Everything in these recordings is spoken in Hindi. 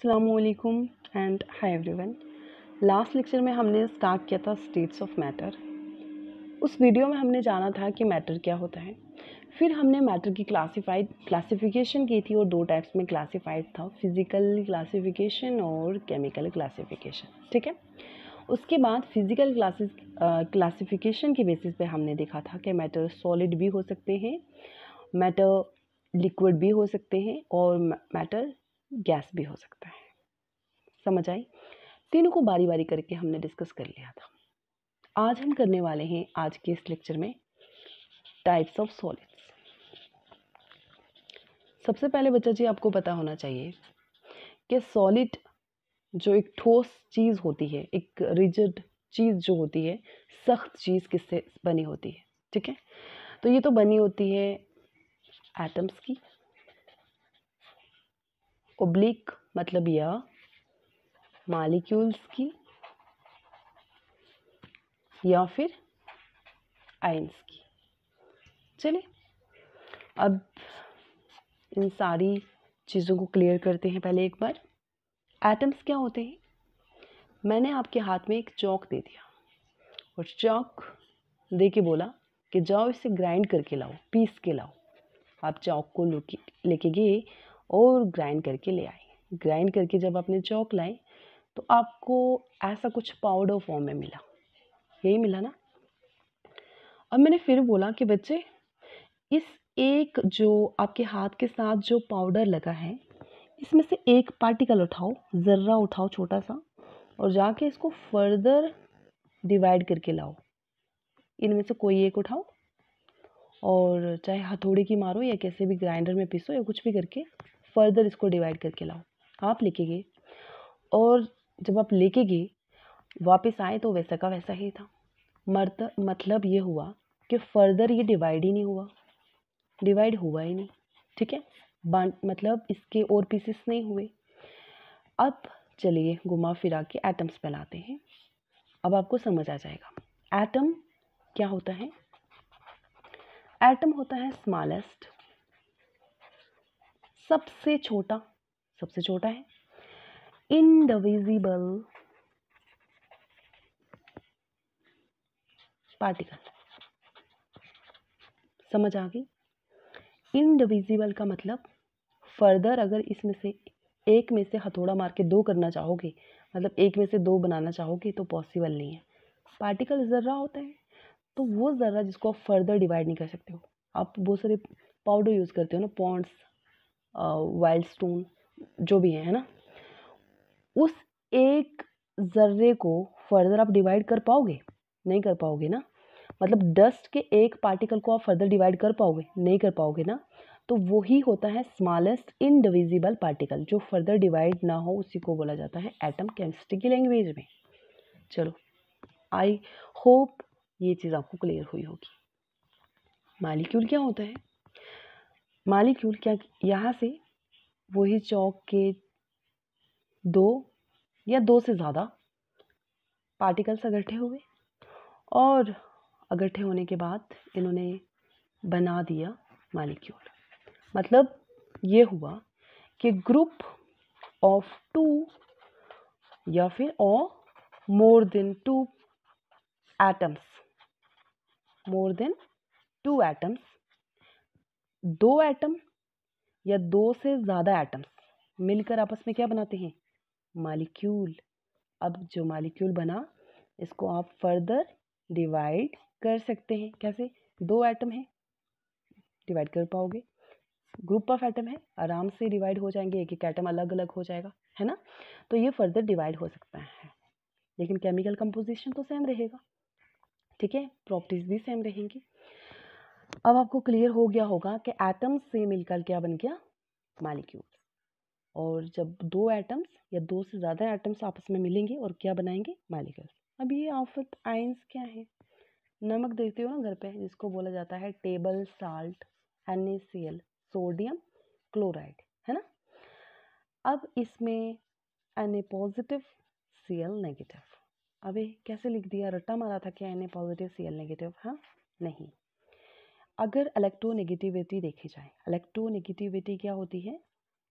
अस्सलामुअलैकुम and hi everyone. Last lecture में हमने स्टार्ट किया था स्टेट्स ऑफ मैटर। उस वीडियो में हमने जाना था कि मैटर क्या होता है। फिर हमने मैटर की क्लासिफिकेशन की थी और दो टाइप्स में क्लासिफाइड था, फिजिकल क्लासिफिकेशन और केमिकल क्लासिफिकेशन। ठीक है, उसके बाद फिजिकल क्लासिफिकेशन के बेसिस पे हमने देखा था कि मैटर सॉलिड भी हो सकते हैं, मैटर लिक्विड भी हो सकते हैं और मैटर गैस भी हो सकता है। समझ आई? तीनों को बारी बारी करके हमने डिस्कस कर लिया था। आज हम करने वाले हैं आज के इस लेक्चर में टाइप्स ऑफ सॉलिड्स। सबसे पहले बच्चा जी आपको पता होना चाहिए कि सॉलिड जो एक ठोस चीज़ होती है, एक रिजिड चीज़ जो होती है, सख्त चीज़ किससे बनी होती है। ठीक है, तो ये तो बनी होती है एटम्स की, ओब्लिक मतलब या मॉलिक्यूल्स की, या फिर आयंस की। चलिए अब इन सारी चीज़ों को क्लियर करते हैं। पहले एक बार एटम्स क्या होते हैं। मैंने आपके हाथ में एक चॉक दे दिया और चॉक दे के बोला कि जाओ इसे ग्राइंड करके लाओ, पीस के लाओ। आप चॉक को लेके गए और ग्राइंड करके ले आए। ग्राइंड करके जब आपने चॉक लाए तो आपको ऐसा कुछ पाउडर फॉर्म में मिला, यही मिला ना। अब मैंने फिर बोला कि बच्चे इस एक जो आपके हाथ के साथ जो पाउडर लगा है, इसमें से एक पार्टिकल उठाओ, ज़र्रा उठाओ छोटा सा, और जाके इसको फर्दर डिवाइड करके लाओ। इनमें से कोई एक उठाओ और चाहे हथौड़े की मारो या कैसे भी ग्राइंडर में पीसो या कुछ भी करके फर्दर इसको डिवाइड करके लाओ। आप लेके गए और जब आप लेके गए वापस आए तो वैसा का वैसा ही था। मतलब ये हुआ कि फर्दर ये डिवाइड ही नहीं हुआ, डिवाइड हुआ ही नहीं। ठीक है, मतलब इसके और पीसेस नहीं हुए। अब चलिए घुमा फिरा के एटम्स पे लाते हैं। अब आपको समझ आ जाएगा एटम क्या होता है। एटम होता है स्मॉलेस्ट, सबसे छोटा है, इनडिविजिबल पार्टिकल। समझ आ गई? इनडिविजिबल का मतलब फर्दर अगर इसमें से एक में से हथौड़ा मार के दो करना चाहोगे, मतलब एक में से दो बनाना चाहोगे तो पॉसिबल नहीं है। पार्टिकल ज़र्रा होता है, तो वो ज़र्रा जिसको आप फर्दर डिवाइड नहीं कर सकते हो। आप बहुत सारे पाउडर यूज़ करते हो ना, पॉन्ड्स, वाइल्ड स्टोन, जो भी है ना, उस एक ज़र्रे को फर्दर आप डिवाइड कर पाओगे? नहीं कर पाओगे ना। मतलब डस्ट के एक पार्टिकल को आप फर्दर डिवाइड कर पाओगे? नहीं कर पाओगे ना। तो वही होता है स्मॉलेस्ट इनडिविजिबल पार्टिकल, जो फर्दर डिवाइड ना हो, उसी को बोला जाता है एटम केमिस्ट्री की लैंग्वेज में। चलो, आई होप ये चीज़ आपको क्लियर हुई होगी। मॉलिक्यूल क्या होता है? मॉलिक्यूल क्या, यहाँ से वही चौक के दो या दो से ज़्यादा पार्टिकल्स इकट्ठे हुए और इकट्ठे होने के बाद इन्होंने बना दिया मॉलिक्यूल। मतलब ये हुआ कि ग्रुप ऑफ टू या फिर और मोर देन टू एटम्स, दो एटम या दो से ज़्यादा एटम्स मिलकर आपस में क्या बनाते हैं? मॉलिक्यूल। अब जो मॉलिक्यूल बना, इसको आप फर्दर डिवाइड कर सकते हैं। कैसे? दो एटम है, डिवाइड कर पाओगे। ग्रुप ऑफ एटम है, आराम से डिवाइड हो जाएंगे, एक एक एटम अलग अलग हो जाएगा, है ना। तो ये फर्दर डिवाइड हो सकता है, लेकिन केमिकल कंपोजिशन तो सेम रहेगा। ठीक है, प्रॉपर्टीज भी सेम रहेंगी। अब आपको क्लियर हो गया होगा कि एटम से मिलकर क्या बन गया? मॉलिक्यूल। और जब दो एटम्स या दो से ज़्यादा एटम्स आपस में मिलेंगे और क्या बनाएंगे? मॉलिक्यूल्स। अब ये आफत आयंस क्या है? नमक देखते हो ना घर पे, जिसको बोला जाता है table salt, NaCl, sodium chloride, है ना। अब इसमें Na पॉजिटिव Cl नेगेटिव। अबे कैसे लिख दिया? रट्टा मारा था क्या Na पॉजिटिव Cl नेगेटिव? हाँ, नहीं। अगर इलेक्ट्रोनेगेटिविटी देखी जाए, इलेक्ट्रोनेगेटिविटी क्या होती है?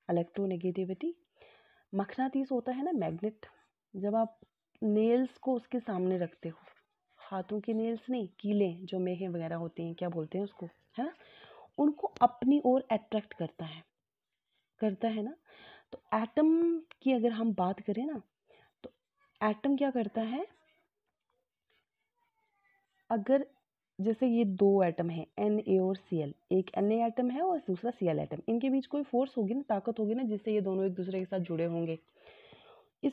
इलेक्ट्रोनेगेटिविटी मकनातीस होता है ना मैग्नेट, जब आप नेल्स को उसके सामने रखते हो, हाथों के नेल्स नहीं, कीलें जो मेहें वगैरह होती हैं, क्या बोलते हैं उसको, है ना, उनको अपनी ओर अट्रैक्ट करता है ना। तो एटम की अगर हम बात करें ना, तो एटम क्या करता है, अगर जैसे ये दो एटम है Na और Cl, एक Na एटम है और दूसरा Cl एटम, इनके बीच कोई फोर्स होगी ना, ताकत होगी ना, जिससे ये दोनों एक दूसरे के साथ जुड़े होंगे, इस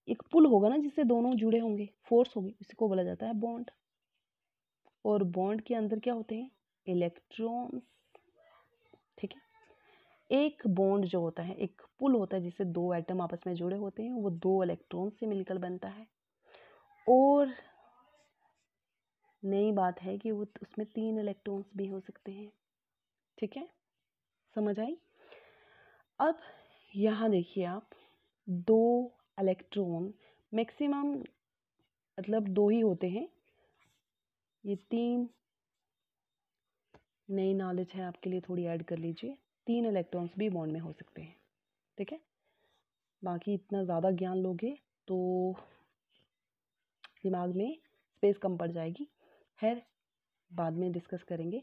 एक पुल होगा ना जिससे दोनों जुड़े होंगे, फोर्स होगी, इसी को बोला जाता है बॉन्ड। और बॉन्ड के अंदर क्या होते हैं, इलेक्ट्रॉन्स, ठीक है। एक बॉन्ड जो होता है, एक पुल होता है जिससे दो एटम आपस में जुड़े होते हैं, वो दो इलेक्ट्रॉन से मिलकर बनता है। और नई बात है कि वो उसमें 3 इलेक्ट्रॉन्स भी हो सकते हैं, ठीक है, समझ आई। अब यहाँ देखिए आप, 2 इलेक्ट्रॉन मैक्सिमम मतलब 2 ही होते हैं, ये 3 नई नॉलेज है आपके लिए, थोड़ी ऐड कर लीजिए, 3 इलेक्ट्रॉन्स भी बॉन्ड में हो सकते हैं, ठीक है। बाकी इतना ज़्यादा ज्ञान लोगे तो दिमाग में स्पेस कम पड़ जाएगी, खैर बाद में डिस्कस करेंगे।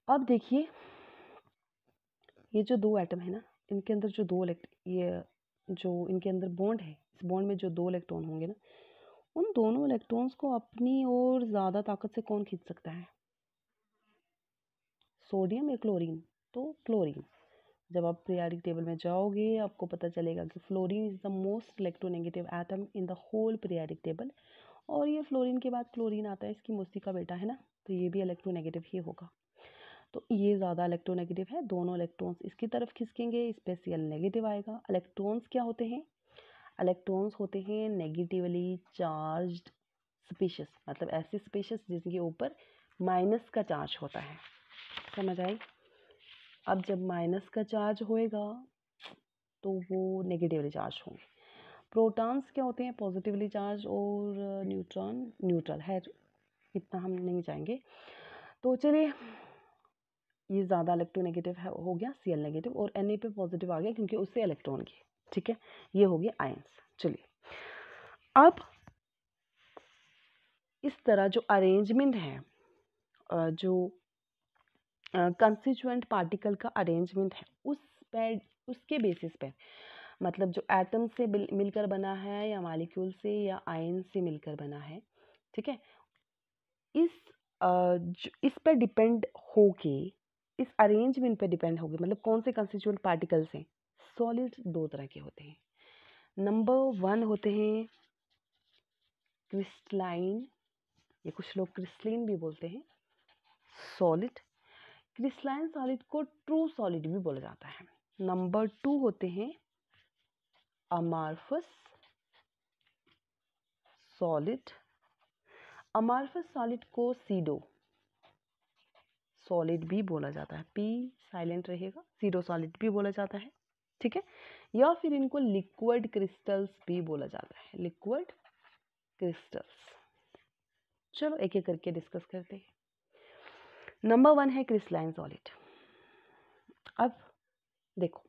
अब देखिए, ये जो 2 एटम है ना, इनके अंदर जो ये जो इनके अंदर बॉन्ड है, इस बॉन्ड में जो 2 इलेक्ट्रॉन होंगे ना, उन दोनों इलेक्ट्रॉन्स को अपनी ओर ज़्यादा ताकत से कौन खींच सकता है, सोडियम या क्लोरीन? तो क्लोरीन। जब आप पीरियोडिक टेबल में जाओगे आपको पता चलेगा कि fluorine is the most electronegative atom in the whole periodic table, और ये फ्लोरीन के बाद क्लोरीन आता है, इसकी मौसी का बेटा है ना, तो ये भी इलेक्ट्रोनेगेटिव ही होगा। तो ये ज़्यादा इलेक्ट्रोनेगेटिव है, दोनों इलेक्ट्रॉन्स इसकी तरफ खिसकेंगे, इस पे Cl नेगेटिव आएगा। इलेक्ट्रॉन्स क्या होते हैं, इलेक्ट्रॉन्स होते हैं नेगेटिवली चार्ज्ड स्पीशीज, मतलब ऐसी स्पीशीज जिनके ऊपर माइनस का चार्ज होता है, समझ आई। अब जब माइनस का चार्ज होएगा तो वो नेगेटिवली चार्ज होंगे। प्रोटॉन्स क्या होते हैं, पॉजिटिवली चार्ज, और न्यूट्रॉन न्यूट्रल है, इतना हम नहीं जाएंगे। तो चलिए, ये ज़्यादा इलेक्ट्रोनेगेटिव है, हो गया Cl नेगेटिव, और Na पे पॉजिटिव आ गया क्योंकि उससे इलेक्ट्रॉन की, ठीक है, ये हो गया आयंस। चलिए, अब इस तरह जो अरेंजमेंट है, जो कंस्टिट्यूएंट पार्टिकल का अरेंजमेंट है, उसके बेसिस पे, मतलब जो एटम से मिलकर बना है या मॉलिक्यूल से या आयन से मिलकर बना है, ठीक है, इस पर डिपेंड होके, इस अरेंजमेंट पे डिपेंड होगी, मतलब कौन से कंस्टिट्यूएंट पार्टिकल्स हैं। सॉलिड 2 तरह के होते हैं, नंबर 1 होते हैं क्रिस्टलाइन, या कुछ लोग क्रिस्टलिन भी बोलते हैं, सॉलिड। क्रिस्टलाइन सॉलिड को ट्रू सॉलिड भी बोला जाता है। नंबर 2 होते हैं अमार्फस सॉलिड, अमार्फस सॉलिड को सीडो सॉलिड भी बोला जाता है, पी साइलेंट रहेगा, सीडो सॉलिड भी बोला जाता है, ठीक है, या फिर इनको लिक्विड क्रिस्टल्स भी बोला जाता है, लिक्विड क्रिस्टल्स। चलो एक एक करके डिस्कस करते हैं। नंबर 1 है क्रिस्टलाइन सॉलिड। अब देखो,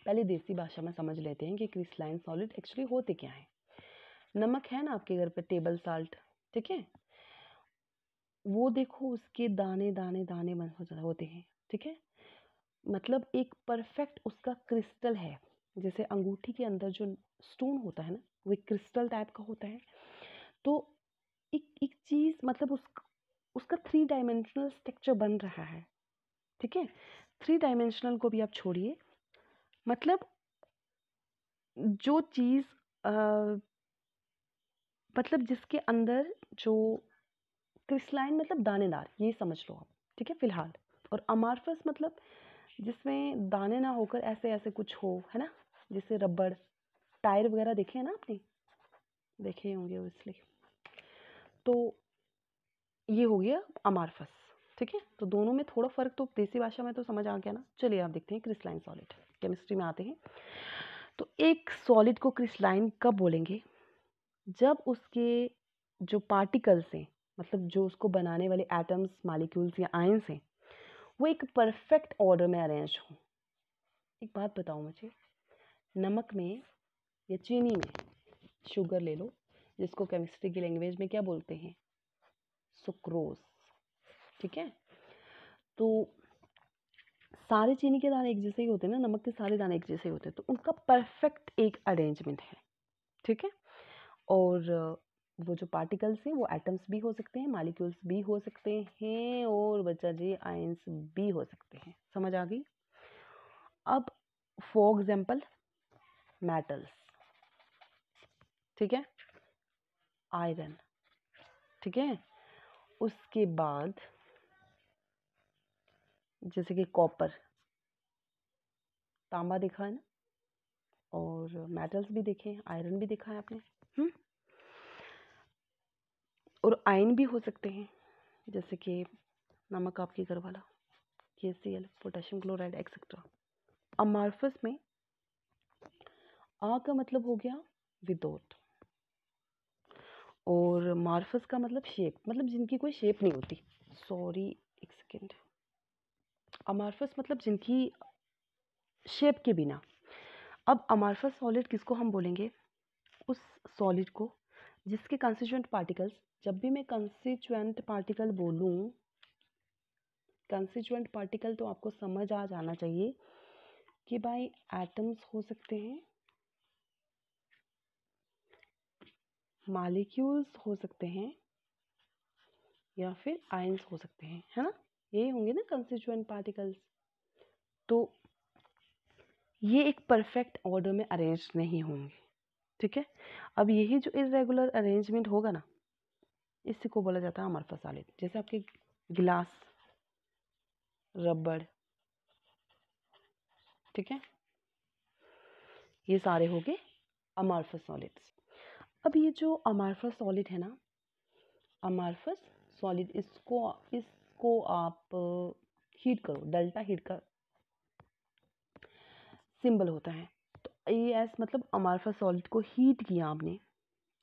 पहले देसी भाषा में समझ लेते हैं कि क्रिस्टलाइन सॉलिड एक्चुअली होते क्या है। नमक है ना आपके घर पे, टेबल साल्ट, ठीक है, वो देखो उसके दाने दाने दाने होते हैं, ठीक है, मतलब एक परफेक्ट उसका क्रिस्टल है, जैसे अंगूठी के अंदर जो स्टोन होता है ना, वो एक क्रिस्टल टाइप का होता है। तो एक एक चीज़, मतलब उसका 3 डायमेंशनल स्ट्रक्चर बन रहा है, ठीक है। 3 डायमेंशनल को भी आप छोड़िए, मतलब जो चीज़ मतलब जिसके अंदर जो क्रिस्टलाइन, मतलब दानेदार, ये समझ लो आप, ठीक है, फिलहाल। और अमार्फस मतलब जिसमें दाने ना होकर ऐसे ऐसे कुछ हो, है ना, जैसे रबड़ टायर वगैरह देखे हैं ना आपने, देखे होंगे इसलिए। तो ये हो गया अमार्फस, ठीक है। तो दोनों में थोड़ा फर्क तो देसी भाषा में तो समझ आ गया ना। चलिए आप देखते हैं क्रिस्टलाइन सॉलिड, केमिस्ट्री में आते हैं। तो एक सॉलिड को क्रिस्टलाइन कब बोलेंगे, जब उसके जो पार्टिकल्स हैं, मतलब जो उसको बनाने वाले एटम्स, मॉलिक्यूल्स या आयंस हैं, वो एक परफेक्ट ऑर्डर में अरेंज हो। एक बात बताओ मुझे, नमक में या चीनी में शुगर ले लो, जिसको केमिस्ट्री की लैंग्वेज में क्या बोलते हैं, सुक्रोज। ठीक है, तो सारे चीनी के दाने एक जैसे ही होते हैं ना, नमक के सारे दाने एक जैसे ही होते हैं, तो उनका परफेक्ट एक अरेंजमेंट है। ठीक है, और वो जो पार्टिकल्स हैं वो एटम्स भी हो सकते हैं, मॉलिक्यूल्स भी हो सकते हैं, और बच्चा जी आयंस भी हो सकते हैं। समझ आ गई? अब फॉर एग्जाम्पल मेटल्स, ठीक है, आयरन, ठीक है, उसके बाद जैसे कि कॉपर, तांबा देखा है ना, और मेटल्स भी देखे हैं, आयरन भी देखा है आपने। और आयन भी हो सकते हैं, जैसे कि नमक आपके घर वाला, KCl, पोटेशियम क्लोराइड एक्सेट्रा। अमार्फस में आ का मतलब हो गया विदाउट, और मार्फस का मतलब शेप, मतलब जिनकी कोई शेप नहीं होती। सॉरी, एक सेकेंड। अमार्फस मतलब जिनकी शेप के बिना। अब अमार्फस सॉलिड किसको हम बोलेंगे? उस सॉलिड को जिसके कंस्टिट्यूएंट पार्टिकल्स, जब भी मैं कंस्टिट्यूएंट पार्टिकल बोलूं, कंस्टिट्यूएंट पार्टिकल तो आपको समझ आ जाना चाहिए कि भाई एटम्स हो सकते हैं, मॉलिक्यूल्स हो सकते हैं, या फिर आयंस हो सकते हैं, है ना? यही होंगे ना कंस्टिट्यूएंट पार्टिकल्स। तो ये एक परफेक्ट ऑर्डर में अरेंज नहीं होंगे। ठीक है, अब यही जो इरेगुलर अरेंजमेंट होगा ना, इसी को बोला जाता है अमॉर्फस सॉलिड। जैसे आपके गिलास, रबड़, ठीक है, ये सारे हो गए अमॉर्फस सॉलिड्स। अब ये जो अमॉर्फस सॉलिड है ना, अमॉर्फस सॉलिड, इसको आप हीट करो, डेल्टा हीट का सिंबल होता है। तो AS मतलब अमॉर्फस सॉलिड को हीट किया आपने,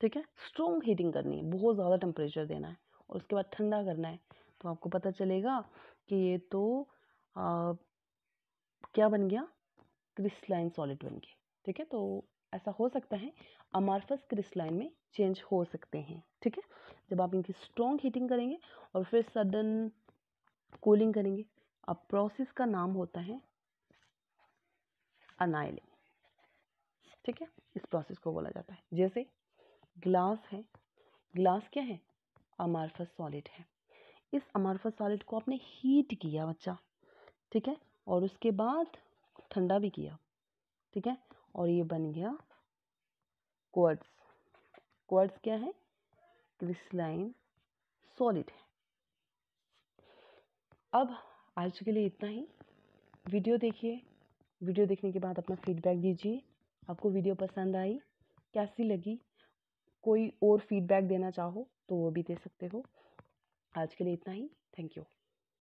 ठीक है, स्ट्रॉन्ग हीटिंग करनी है, बहुत ज़्यादा टेम्परेचर देना है, और उसके बाद ठंडा करना है, तो आपको पता चलेगा कि ये तो क्या बन गया, क्रिस्टलाइन सॉलिड बन गया। ठीक है, तो ऐसा हो सकता है, अमॉर्फस क्रिस्टलाइन में चेंज हो सकते हैं। ठीक है, जब आप इनकी स्ट्रॉन्ग हीटिंग करेंगे और फिर सडन कूलिंग करेंगे। अब प्रोसेस का नाम होता है अनाइलिंग। ठीक है, इस प्रोसेस को बोला जाता है। जैसे ग्लास है, ग्लास क्या है, अमॉर्फस सॉलिड है। इस अमॉर्फस सॉलिड को आपने हीट किया बच्चा, ठीक है, और उसके बाद ठंडा भी किया, ठीक है, और ये बन गया क्वार्ट्ज। क्वार्ट्ज क्या है, क्रिस्टलाइन सॉलिड है। अब आज के लिए इतना ही। वीडियो देखिए, वीडियो देखने के बाद अपना फीडबैक दीजिए। आपको वीडियो पसंद आई, कैसी लगी, कोई और फीडबैक देना चाहो तो वो भी दे सकते हो। आज के लिए इतना ही, थैंक यू।